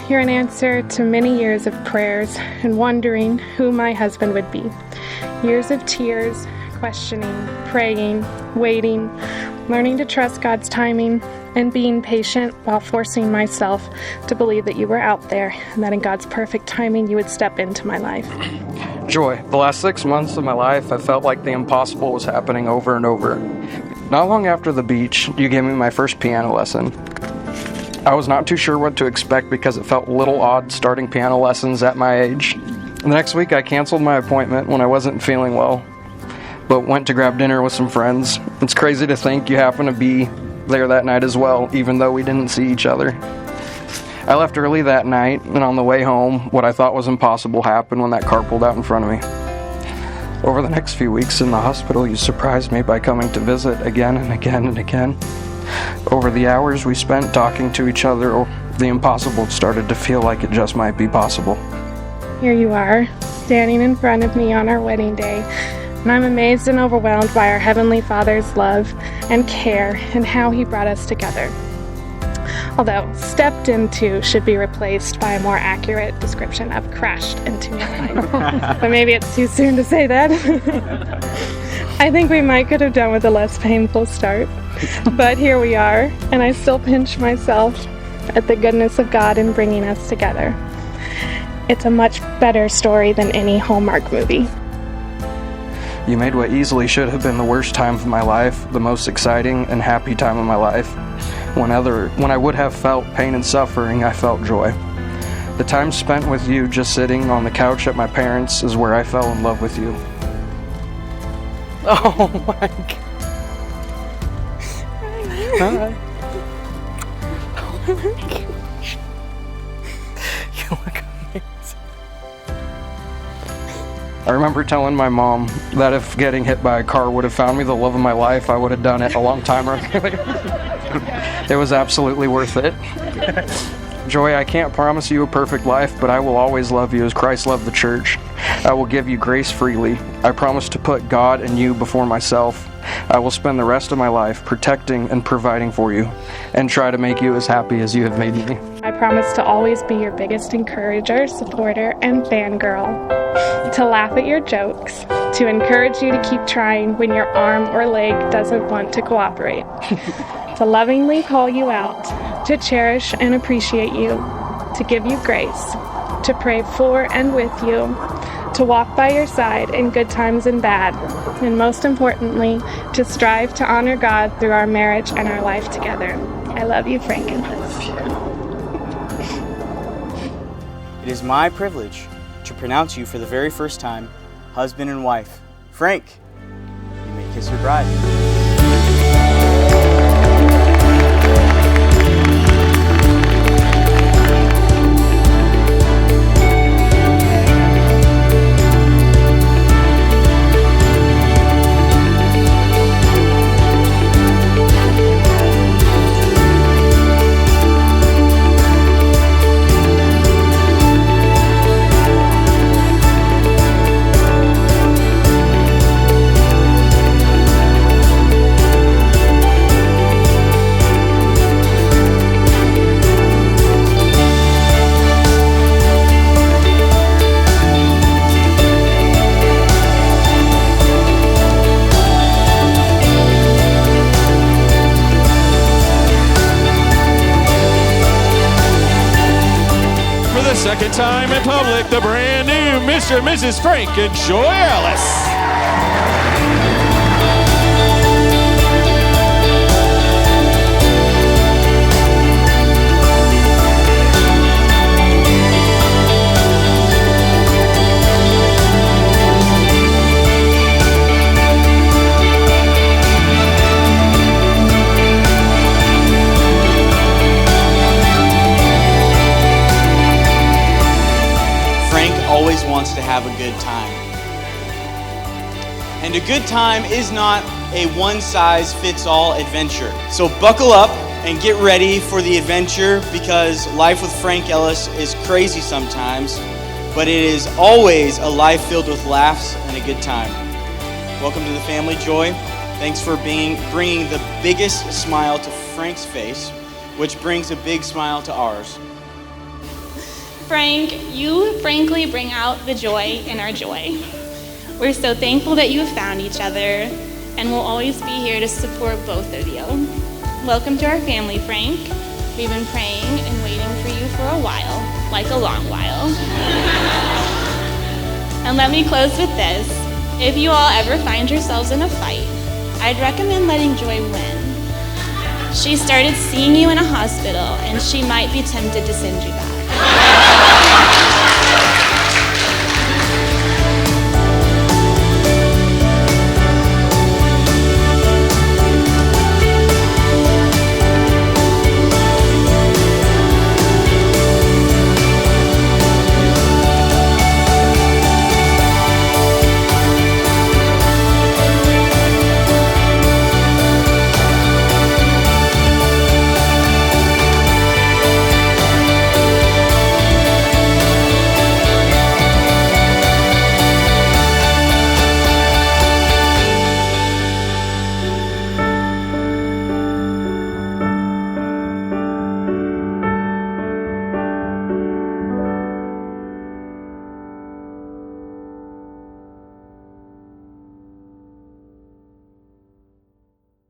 you're an answer to many years of prayers and wondering who my husband would be. Years of tears, questioning, praying, waiting, learning to trust God's timing, and being patient while forcing myself to believe that you were out there and that in God's perfect timing you would step into my life. Joy, the last 6 months of my life, I felt like the impossible was happening over and over. Not long after the beach, you gave me my first piano lesson. I was not too sure what to expect because it felt a little odd starting piano lessons at my age. The next week I canceled my appointment when I wasn't feeling well, but went to grab dinner with some friends. It's crazy to think you happened to be there that night as well, even though we didn't see each other. I left early that night, and on the way home, what I thought was impossible happened when that car pulled out in front of me. Over the next few weeks in the hospital, you surprised me by coming to visit again and again and again. Over the hours we spent talking to each other, the impossible started to feel like it just might be possible. Here you are, standing in front of me on our wedding day, and I'm amazed and overwhelmed by our Heavenly Father's love and care and how He brought us together. Although stepped into should be replaced by a more accurate description of crashed into my life. But maybe it's too soon to say that. I think we might could have done with a less painful start. But here we are, and I still pinch myself at the goodness of God in bringing us together. It's a much better story than any Hallmark movie. You made what easily should have been the worst time of my life the most exciting and happy time of my life. When I would have felt pain and suffering, I felt joy. The time spent with you just sitting on the couch at my parents' is where I fell in love with you. Oh my God. Hi. Oh my gosh. You look amazing. I remember telling my mom that if getting hit by a car would have found me the love of my life, I would have done it a long time ago. It was absolutely worth it. Joy, I can't promise you a perfect life, but I will always love you as Christ loved the church. I will give you grace freely. I promise to put God and you before myself. I will spend the rest of my life protecting and providing for you, and try to make you as happy as you have made me. I promise to always be your biggest encourager, supporter, and fangirl. To laugh at your jokes. To encourage you to keep trying when your arm or leg doesn't want to cooperate. To lovingly call you out. To cherish and appreciate you. To give you grace. To pray for and with you. To walk by your side in good times and bad. And most importantly, to strive to honor God through our marriage and our life together. I love you, Frank and Liz. It is my privilege to pronounce you for the very first time, husband and wife. Frank, you may kiss your bride. Second time in public, the brand new Mr. and Mrs. Frank and Joy Ellis. Always wants to have a good time. And a good time is not a one-size-fits-all adventure. So buckle up and get ready for the adventure, because life with Frank Ellis is crazy sometimes, but it is always a life filled with laughs and a good time. Welcome to the family, Joy. Thanks for bringing the biggest smile to Frank's face, which brings a big smile to ours. Frank, you frankly bring out the joy in our joy. We're so thankful that you have found each other, and we'll always be here to support both of you. Welcome to our family, Frank. We've been praying and waiting for you for a while, like a long while. And let me close with this. If you all ever find yourselves in a fight, I'd recommend letting Joy win. She started seeing you in a hospital, and she might be tempted to send you back.